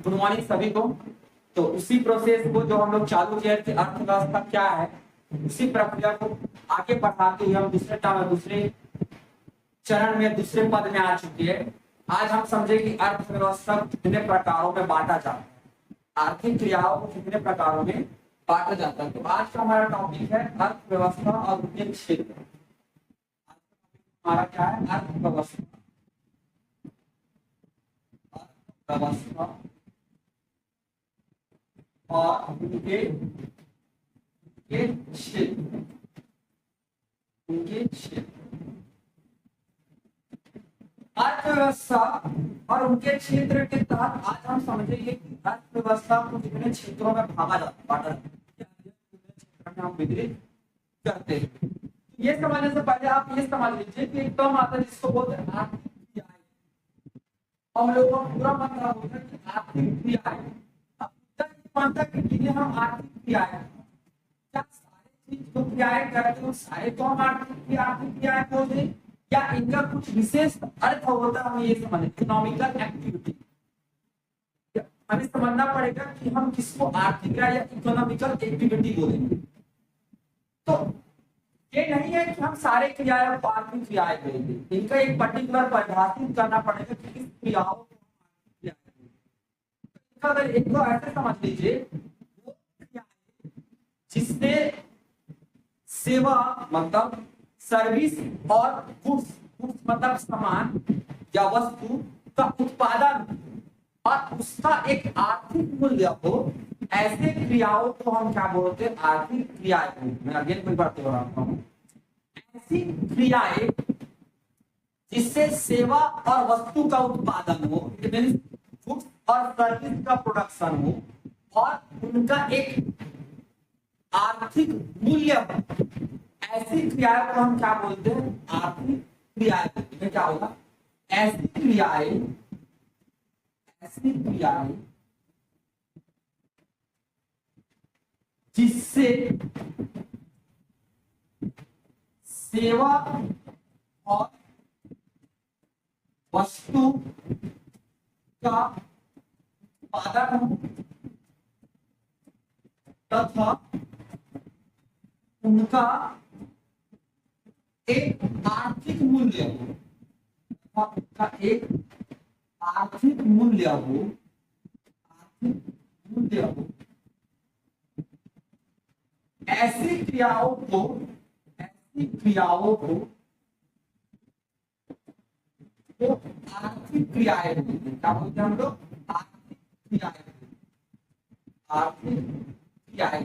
Good morning सभी को। तो उसी प्रोसेस को जो हम लोग चालू किए थे, अर्थव्यवस्था क्या है, उसी प्रक्रिया को आगे बढ़ाते हुए हम दूसरे चरण में दूसरे पद में आ चुके हैं। आज हम समझे कि अर्थव्यवस्था कितने प्रकारों में बांटा जाता है, आर्थिक क्रियाओं को कितने प्रकारों में बांटा जाता है। तो आज का हमारा टॉपिक है अर्थव्यवस्था और उनके क्षेत्र। हमारा क्या है? अर्थव्यवस्था। अर्थव्यवस्था और उनके क्षेत्र। उनके क्षेत्र, अर्थव्यवस्था और उनके क्षेत्र के तहत आज हम समझेंगे कि अर्थव्यवस्था को कितने क्षेत्रों में भागा जाता, बांटा जाता है, क्षेत्र में हम वितरित करते हैं। तो ये समझने से पहले आप ये समझ लीजिए कि एक टर्म आता है जिसको बोलते हैं आर्थिक क्रियाएं। हम लोगों का पूरा मतलब होता है कि आर्थिक क्रियाएं। अब मानता है कि जिन्हें हम आर्थिक क्रियाएं, क्या सारे चीज जो क्रियाएं करते हैं सारे तो हम आर्थिक क्रियाएं बोलते हैं, या इनका कुछ विशेष अर्थ होता है? हम ये समझ, इकोनॉमिकल एक्टिविटी। हमें समझना पड़ेगा कि हम किसको आर्थिक क्रिया या इकोनॉमिकल एक्टिविटी बोलेंगे। तो ये नहीं है कि हम सारे क्रियाएं को आर्थिक क्रियाएं करेंगे, इनका एक पर्टिकुलर परिभाषित करना पड़ेगा कि किस क्रियाओं को अगर एक तो ऐसे समझ लीजिए, वो क्रियाएं जिससे सेवा मतलब सर्विस और गुड्स मतलब सामान या वस्तु का उत्पादन और उसका एक आर्थिक मूल्य हो, ऐसे क्रियाओं को हम क्या बोलते हैं? आर्थिक क्रियाएं। मैं अगेन कोई बात हो रहा हूं, ऐसी क्रियाएं जिससे सेवा और वस्तु का उत्पादन हो, इट मींस गुड्स और सर्विस का प्रोडक्शन हो और उनका एक आर्थिक मूल्य हो, ऐसी क्रियाएं को हम क्या बोलते हैं? आर्थिक क्रियाएं। क्या होगा? ऐसी क्रियाएं जिससे सेवा और वस्तु का उत्पादन हो तथा उनका एक आर्थिक मूल्य हो, उनका एक आर्थिक मूल्य हो, ऐसी क्रियाओं को तो आर्थिक क्रियाएं बोलते हैं। क्या बोलते हैं हम लोग? आर्थिक क्रियाएं।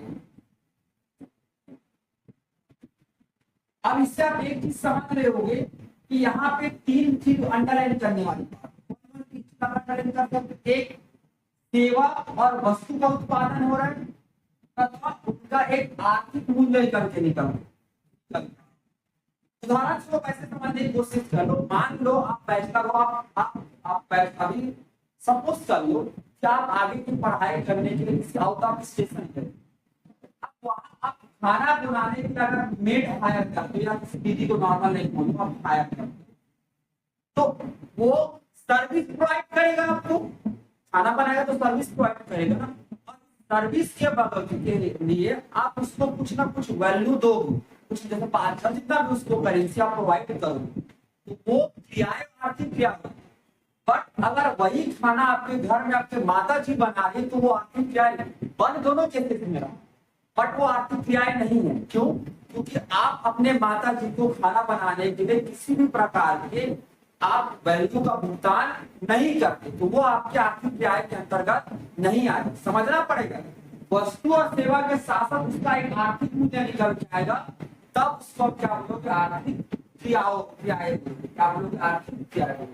अब इससे आप एक चीज समझ रहे होंगे कि यहाँ पे तीन चीज अंडरलाइन करने वाली बात। एक, सेवा और वस्तु का उत्पादन हो रहा है तथा उनका एक आर्थिक मूल्य करके निकल। उदाहरण से कैसे समझने की कोशिश कर लो। मान लो आप बैचलर हो, आप अभी सपोज कर लो कि आप आगे की पढ़ाई करने के लिए किसी आउट ऑफ स्टेशन गए। आप खाना बनाने के लिए अगर मेड हायर करते हो या किसी दीदी को नॉर्मल नहीं बोलो, आप हायर करते तो वो सर्विस प्रोवाइड करेगा आपको। खाना बनाएगा तो सर्विस प्रोवाइड करेगा ना, और सर्विस के बदल के लिए आप उसको कुछ ना कुछ वैल्यू दोगे, कुछ जैसे 5 जितना भी उसको करेंसी आप प्रोवाइड करोगे, तो वो क्रियाएं आर्थिक क्रिया। बट अगर वही खाना आपके घर में आपके माता जी बना रही तो वो आर्थिक क्रियाएं बन दोनों के स्थिति में रहा, बट वो आर्थिक क्रियाएं नहीं है। क्यों? क्योंकि आप अपने माता जी को खाना बनाने के लिए किसी भी प्रकार के आप वैल्यू का भुगतान नहीं करते, तो वो आपके आर्थिक क्रियाएं के अंतर्गत नहीं आए। समझना पड़ेगा, वस्तु और सेवा के साथ साथ उसका एक आर्थिक मूल्य निकल के आएगा, तब उसको क्या बोलोगे? आर्थिक क्रियाएं। क्या बोलोगे? आर्थिक क्रियाएं।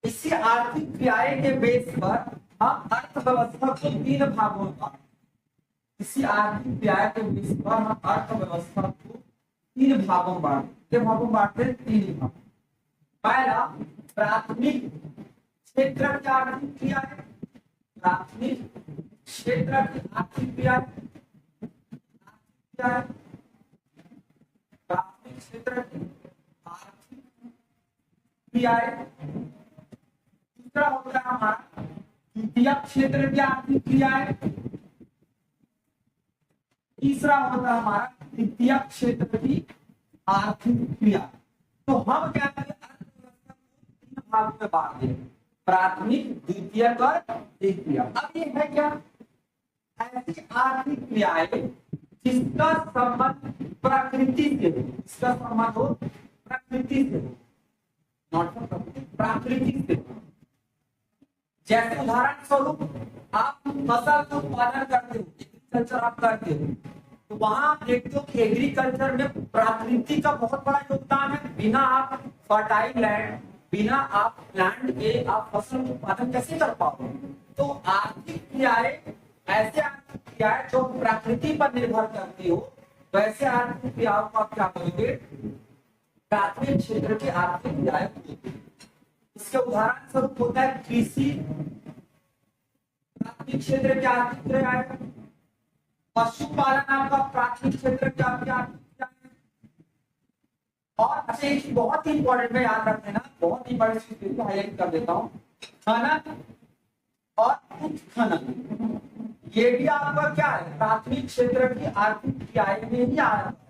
इसी आर्थिक क्रियाएं के बेस पर हम अर्थव्यवस्था को 3 भागों में बांटते। इसी आर्थिक क्रियाएं के बेस पर हम अर्थव्यवस्था को 3 भागों में बांटते हैं। 3 भाग। पहला, प्राथमिक क्षेत्र की आर्थिक क्रियाएं। प्राथमिक क्षेत्र की आर्थिक क्रियाएं। प्राथमिक क्षेत्र की आर्थिक क्रियाएं। दूसरा होता है हमारा द्वितीय क्षेत्र की आर्थिक क्रियाएं, तीसरा होता है हमारा तृतीय क्षेत्र की आर्थिक क्रिया। तो हम क्या करें, अर्थव्यवस्था को 3 भाग में बांट दें, प्राथमिक, द्वितीयक और तृतीय। अब ये है क्या, ऐसी आर्थिक क्रियाएं जिसका संबंध प्रकृति से हो, इसका संबंध हो प्रकृति से हो, नॉट प्रकृति, प्राकृतिक से हो। जैसे उदाहरण स्वरूप आप फसल का उत्पादन करते हो, एग्रीकल्चर आप करते हो, तो वहां देखते हो कि एग्रीकल्चर में प्रकृति का बहुत बड़ा योगदान है। बिना आप फर्टाइल लैंड, बिना आप लैंड के आप फसल उत्पादन कैसे कर पाओगे। तो आर्थिक क्रियाएं, ऐसे आर्थिक क्रियाएं जो प्रकृति पर निर्भर करती हो, वैसे आर्थिक क्रियाओं को आप क्या करोगे, प्राथमिक क्षेत्र की आर्थिक क्रियाएं होती है। इसके उदाहरण स्वरूप होता है कृषि, प्राथमिक क्षेत्र की आर्थिक क्रियाएं, पशुपालन आपका प्राथमिक क्षेत्र की आर्थिक क्रियाएं। और अच्छा एक बहुत ही इंपॉर्टेंट है, याद रखना, बहुत ही बड़ी चीज हाईलाइट कर देता हूँ, खनन और उत्खनन, ये भी आपका क्या है, प्राथमिक क्षेत्र की आर्थिक क्रियाएं में ही आ रहा है।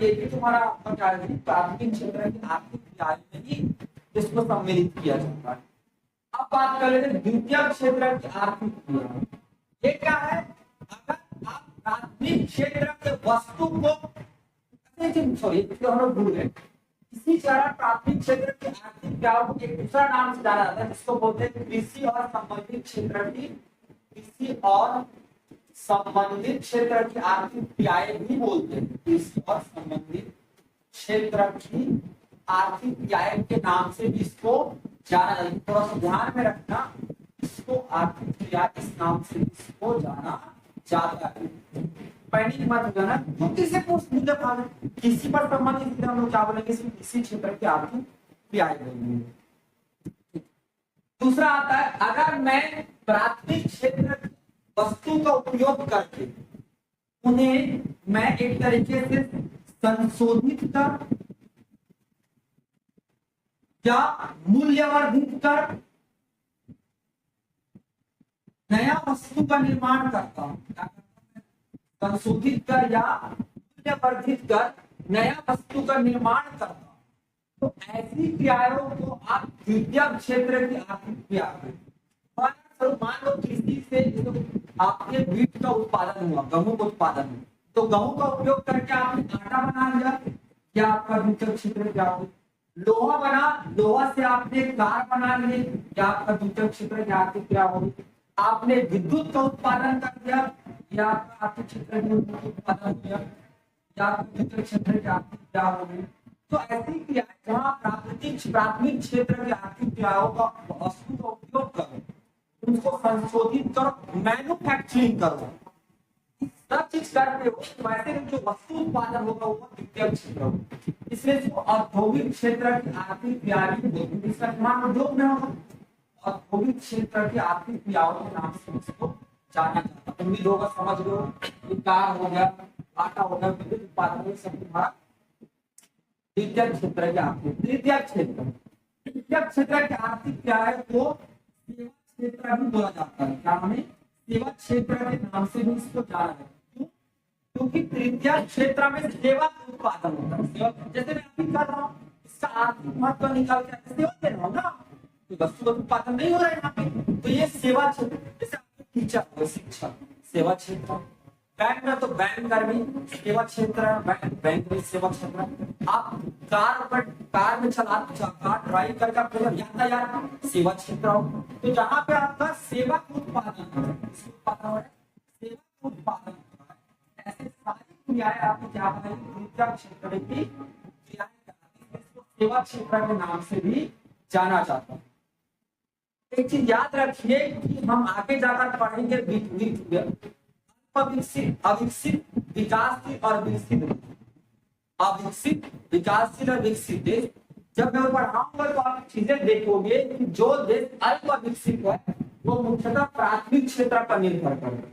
ये भी तुम्हारा आपका क्या है, प्राथमिक क्षेत्र की आर्थिक क्रियाएं में ही इसको सम्मिलित किया जाता है। अब बात कर लेते हैं द्वितीय क्षेत्र की आर्थिक क्रिया। ये क्या है, अगर आप प्राथमिक क्षेत्र के वस्तु को, सॉरी हम लोग भूल गए, इसी तरह प्राथमिक क्षेत्र की आर्थिक क्रियाओं को एक दूसरा नाम से जाना जाता है, जिसको बोलते हैं कृषि और संबंधित क्षेत्र की, कृषि और संबंधित क्षेत्र की आर्थिक क्रियाएं भी बोलते हैं। कृषि और संबंधित क्षेत्र की आर्थिक क्रियाएं के नाम से भी इसको जाना जाता है। थोड़ा सा ध्यान में रखना, इसको आर्थिक क्रिया इस नाम से इसको जाना जाता है। पैनिक मत होगा ना, तो किसी पोस्ट मुद्दे पर किसी पर संबंधित हम लोग क्या बोलेंगे, सिर्फ इसी क्षेत्र की आर्थिक क्रियाएं बोलेंगे। दूसरा आता है, अगर मैं प्राथमिक क्षेत्र वस्तु का उपयोग करके उन्हें मैं एक तरीके से संशोधित कर या मूल्यवर्धित कर नया वस्तु का निर्माण करता हूं, संशोधित कर या मूल्यवर्धित कर नया वस्तु का निर्माण करता हूं, तो ऐसी क्रियाओं को आप द्वितीय क्षेत्र की आर्थिक क्रिया मान लो कृषि से आपके बीज का उत्पादन हुआ, गेहूं का उत्पादन हुआ, तो गेहूं का उपयोग करके आपने आटा बना लिया, क्या आपका द्वितीय क्षेत्र क्या हो। लोहा बना, लोहा से आपने कार बना लिए, क्या आपका द्वितीय क्षेत्र की आर्थिक क्रिया होगी। आपने विद्युत का उत्पादन कर दिया, या आपका आर्थिक क्षेत्र में उत्पादन किया, या आपके द्वितीय क्षेत्र की आर्थिक क्रिया होगी। तो ऐसी क्रिया जहाँ प्राथमिक क्षेत्र की आर्थिक क्रियाओं का वस्तु का उपयोग करो, उनको संशोधित करो, मैन्युफैक्चरिंग करो, सब चीज करते हो, वैसे जो वस्तु उत्पादन होगा वो द्वितीय क्षेत्र होगा। इसलिए जो औद्योगिक क्षेत्र की आर्थिक क्रियाएं इसका निर्माण उद्योग में होगा, औद्योगिक क्षेत्र की आर्थिक क्रियाओं के नाम से इसको जाना जाता है। उम्मीद होगा समझ लो, कार हो गया, आटा हो गया, विद्युत उत्पादन सब तुम्हारा द्वितीय क्षेत्र की आर्थिक। तृतीय क्षेत्र की आर्थिक क्रियाएं को सेवा क्षेत्र भी बोला जाता है। क्या हमें सेवा क्षेत्र के नाम से भी इसको जाना है, क्योंकि तृतीय क्षेत्र में सेवा उत्पादन होता है। सेवा जैसे मैं अभी कर रहा हूँ, इसका आर्थिक महत्व निकाल के सेवा दे रहा हूँ ना, तो वस्तु का उत्पादन नहीं हो रहा है यहाँ पे, तो ये सेवा क्षेत्र। जैसे टीचर हो, शिक्षक सेवा क्षेत्र, बैंक में तो बैंक कर्मी सेवा क्षेत्र, बैंक में सेवा क्षेत्र। आप कार में कार ड्राइव करके आप यातायात सेवा क्षेत्र हो। तो जहाँ पे आपका सेवा उत्पादन है, सेवा उत्पादन ऐसे सारी क्रियाएं आपको क्या बनाएंगे, तृतीय क्षेत्र की क्रियाएं कराती है। इसको सेवा क्षेत्र के नाम से भी जाना जाता है। एक चीज याद रखिए कि हम आगे जाकर पढ़ेंगे अविकसित, विकासशील और विकसित देश। अविकसित, विकासशील और विकसित देश जब मैं पढ़ाऊंगा तो आप चीजें देखोगे कि जो देश अल्प विकसित है वो मुख्यतः प्राथमिक क्षेत्र पर निर्भर करता है,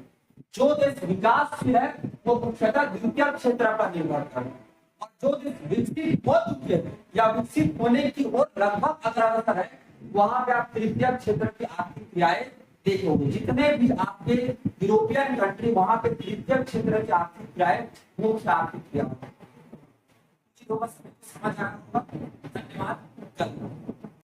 जो देश विकासशील है वो मुख्यतः द्वितीय क्षेत्र पर निर्भर करता है, और जो देश विकसित हो चुके हैं या विकसित होने की ओर लगभग अग्रसर है वहां पे आप तृतीय क्षेत्र की आर्थिक क्रियाएं देखोगे। जितने भी आपके यूरोपियन कंट्री वहां पे तृतीय क्षेत्र की आर्थिक क्रियाएं मुख्य आर्थिक क्रिया समझ आ रहा होगा।